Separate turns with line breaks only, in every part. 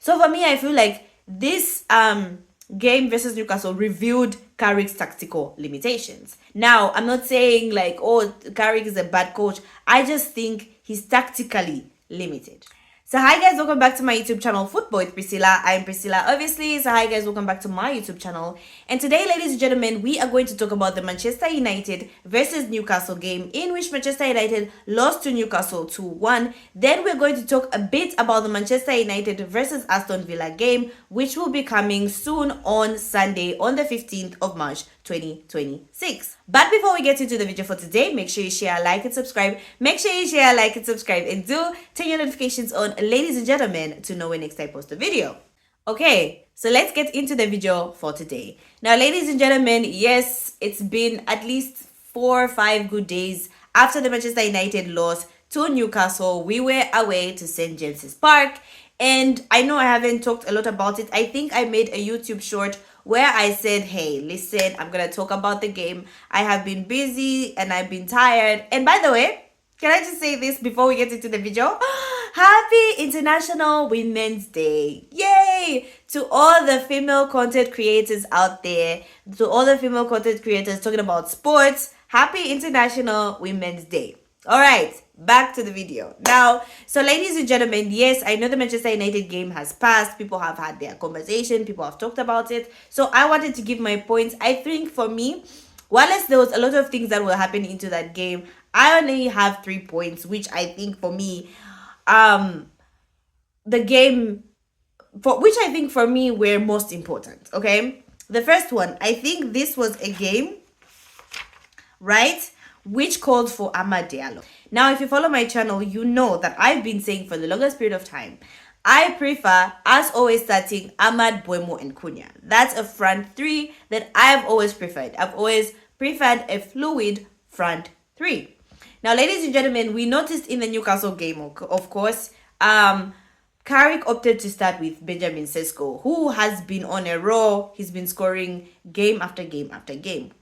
So for me, I feel like this game versus Newcastle revealed Carrick's tactical limitations. Now, I'm not saying like, oh, Carrick is a bad coach. I just think he's tactically limited. So hi guys, welcome back to my YouTube channel, Football with Priscilla. I'm Priscilla, obviously. So hi guys, welcome back to my YouTube channel. And today, ladies and gentlemen, we are going to talk about the Manchester United versus Newcastle game, in which Manchester United lost to Newcastle 2-1. Then we're going to talk a bit about the Manchester United versus Aston Villa game, which will be coming soon on Sunday, on the 15th of March 2026. But before we get into the video for today, make sure you share, like, and subscribe. Make sure you share, like, and subscribe, and do turn your notifications on, ladies and gentlemen, to know when next I post a video. Okay, so let's get into the video for today. Now, ladies and gentlemen, yes, it's been at least 4 or 5 good days after the Manchester United loss to Newcastle. We were away to St. James's Park, and I know I haven't talked a lot about it. I think I made a YouTube short where I said, hey, listen, I'm gonna talk about the game. I have been busy and I've been tired. And by the way, can I just say this before we get into the video? Happy International Women's Day. Yay! To all the female content creators out there, to all the female content creators talking about sports, happy International Women's Day. All right, back to the video. Now, so ladies and gentlemen, yes, I know the Manchester United game has passed. People have had their conversation. People have talked about it. So I wanted to give my points. I think for me, whilst there was a lot of things that were happening into that game, I only have 3 points, which I think for me, the game, which I think for me were most important, okay? The first one, I think this was a game, right, which called for Amad Diallo. Now, if you follow my channel, you know that I've been saying for the longest period of time, I prefer, as always, starting Amad, Buemo, and Cunha. That's a front three that I've always preferred. I've always preferred a fluid front three. Now, ladies and gentlemen, we noticed in the Newcastle game, of course, Carrick opted to start with Benjamin Sesko, who has been on a roll. He's been scoring game after game after game.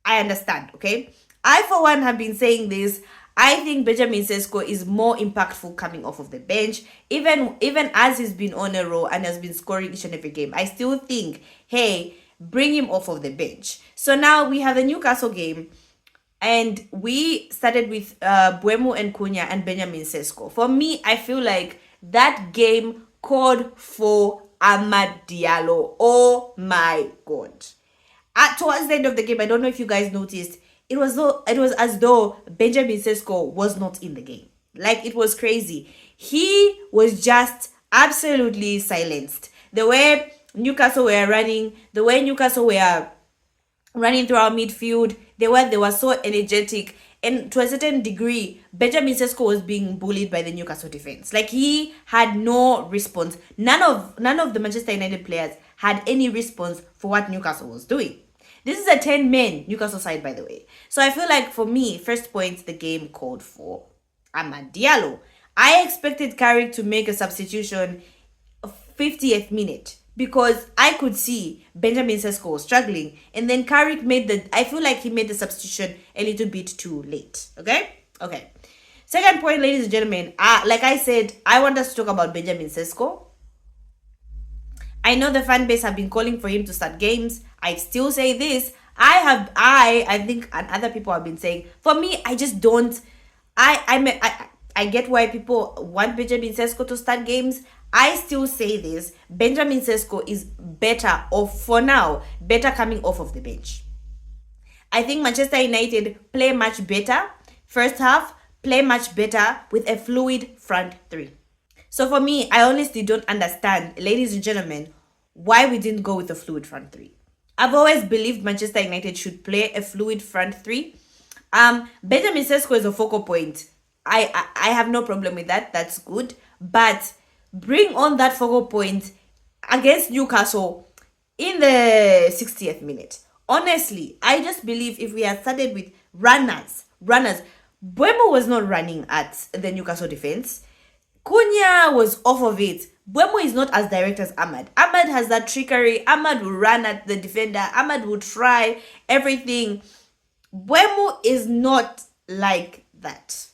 I understand, okay? I, for one, have been saying this. I think Benjamin Sesko is more impactful coming off of the bench. Even as he's been on a roll and has been scoring each and every game, I still think, hey, bring him off of the bench. So now we have the Newcastle game, and we started with Buemo and Cunha and Benjamin Sesko. For me, I feel like that game called for Amad Diallo. Oh my God. Towards the end of the game, I don't know if you guys noticed, it was as though Benjamin Sesko was not in the game. Like, it was crazy. He was just absolutely silenced. The way Newcastle were running, the way Newcastle were running through our midfield, they were so energetic. And to a certain degree, Benjamin Sesko was being bullied by the Newcastle defense. Like, he had no response. None of the Manchester United players had any response for what Newcastle was doing. This is a 10-man Newcastle side, by the way. So I feel like, for me, first point, the game called for Amad Diallo. I expected Carrick to make a substitution 50th minute, because I could see Benjamin Sesko was struggling. And then Carrick I feel like he made the substitution a little bit too late. Okay? Okay. Second point, ladies and gentlemen, like I said, I want us to talk about Benjamin Sesko. I know the fan base have been calling for him to start games. I still say this. I think, and other people have been saying, for me, I just don't. I get why people want Benjamin Sesko to start games. I still say this. Benjamin Sesko is better off, for now, better coming off of the bench. I think Manchester United play much better. First half, play much better with a fluid front three. So for me, I honestly don't understand, ladies and gentlemen, why we didn't go with a fluid front three. I've always believed Manchester United should play a fluid front three. Benjamin Sesko is a focal point. I have no problem with that. That's good. But bring on that focal point against Newcastle in the 60th minute. Honestly, I just believe if we had started with runners, Buemo was not running at the Newcastle defense. Cunha was off of it. Buemo is not as direct as Amad. Amad has that trickery. Amad will run at the defender. Amad will try everything. Buemo is not like that.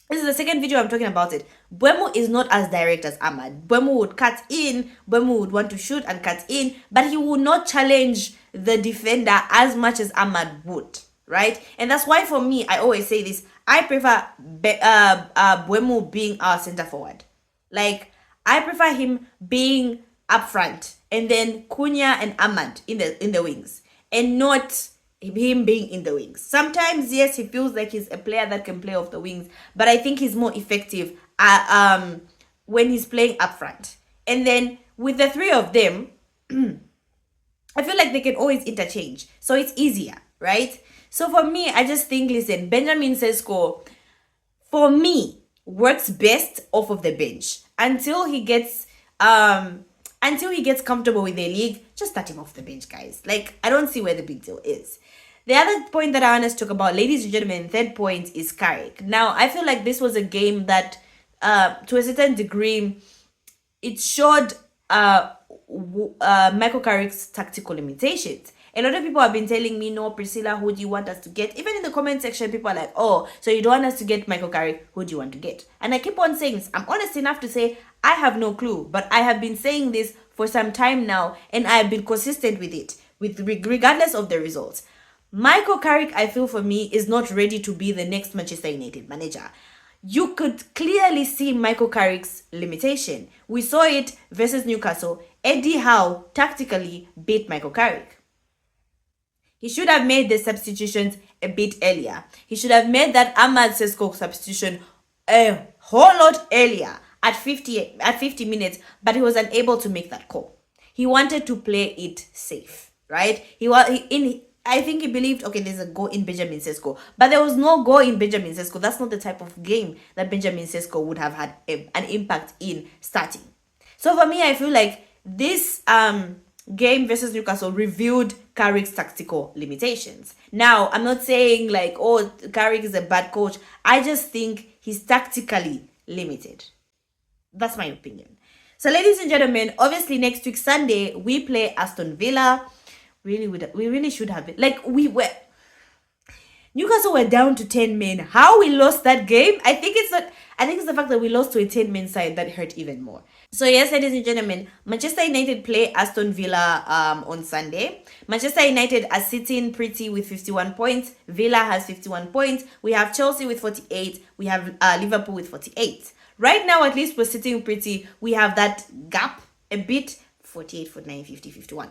This is the second video I'm talking about it. Buemo is not as direct as Ahmad. Buemo would cut in, Buemo would want to shoot and cut in, but he would not challenge the defender as much as Ahmad would, right? And that's why for me, I always say this, I prefer Buemo being our center forward. Like, I prefer him being up front and then Cunha and Ahmad in the wings, and not him being in the wings. Sometimes, yes, he feels like he's a player that can play off the wings, but I think he's more effective when he's playing up front. And then with the three of them, I feel like they can always interchange, so it's easier, right? So for me, I just think, listen, Benjamin Sesko, for me, works best off of the bench until he gets comfortable with the league. Just start him off the bench, guys. Like, I don't see where the big deal is. The other point that I want us to talk about, ladies and gentlemen, third point is Carrick. Now, I feel like this was a game that, to a certain degree, it showed Michael Carrick's tactical limitations. A lot of people have been telling me, no, Priscilla, who do you want us to get? Even in the comment section, people are like, oh, so you don't want us to get Michael Carrick, who do you want to get? And I keep on saying this. I'm honest enough to say I have no clue, but I have been saying this for some time now, and I have been consistent with it, regardless of the results. Michael Carrick, I feel, for me, is not ready to be the next Manchester United manager. You could clearly see Michael Carrick's limitation. We saw it versus Newcastle. Eddie Howe tactically beat Michael Carrick. He should have made the substitutions a bit earlier. He should have made that Ahmad Sesko substitution a whole lot earlier at 50 minutes, but he was unable to make that call. He wanted to play it safe, right? I think he believed, okay, there's a goal in Benjamin Sesko, but there was no goal in Benjamin Sesko. That's not the type of game that Benjamin Sesko would have had an impact in starting. So for me, I feel like this game versus Newcastle revealed Carrick's tactical limitations. Now, I'm not saying like, oh, Carrick is a bad coach. I just think he's tactically limited. That's my opinion. So, ladies and gentlemen, obviously next week Sunday we play Aston Villa. We really should have it. Like, Newcastle were down to 10 men. How we lost that game? I think it's the fact that we lost to a 10-man side that hurt even more. So yes, ladies and gentlemen, Manchester United play Aston Villa on Sunday. Manchester United are sitting pretty with 51 points. Villa has 51 points. We have Chelsea with 48. We have Liverpool with 48. Right now, at least we're sitting pretty. We have that gap a bit. 48, 49, 50, 51.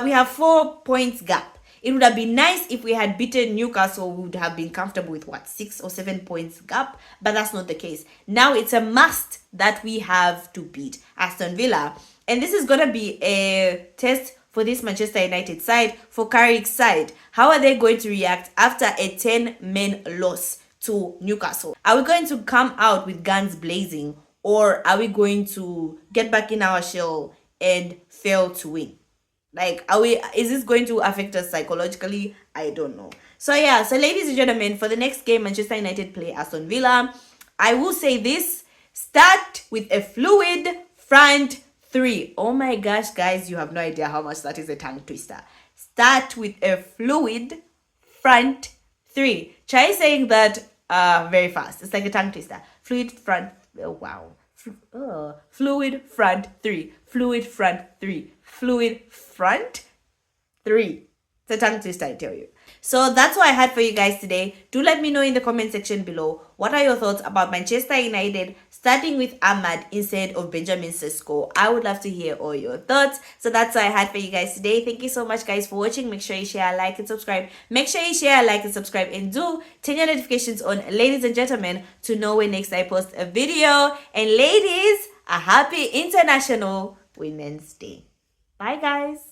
We have 4 points gap. It would have been nice if we had beaten Newcastle. We would have been comfortable with 6 or 7 points gap, but that's not the case. Now it's a must that we have to beat Aston Villa. And this is going to be a test for this Manchester United side, for Carrick's side. How are they going to react after a 10-man loss to Newcastle? Are we going to come out with guns blazing, or are we going to get back in our shell and fail to win? Like, is this going to affect us psychologically? I don't know. So yeah, so ladies and gentlemen, for the next game, Manchester United play Aston Villa. I will say this: start with a fluid front three. Oh my gosh, guys, you have no idea how much that is a tongue twister. Start with a fluid front three. Try saying that very fast. It's like a tongue twister. Fluid front. Oh, wow. Fluid front three. Fluid front three. Fluid front three. It's a tongue twister, I tell you. So that's what I had for you guys today. Do let me know in the comment section below, what are your thoughts about Manchester United starting with Ahmad instead of Benjamin Sesko? I would love to hear all your thoughts. So that's what I had for you guys today. Thank you so much, guys, for watching. Make sure you share, like, and subscribe. Make sure you share, like, and subscribe, and do turn your notifications on, ladies and gentlemen, to know when next I post a video. And ladies, a happy International Women's Day. Bye, guys.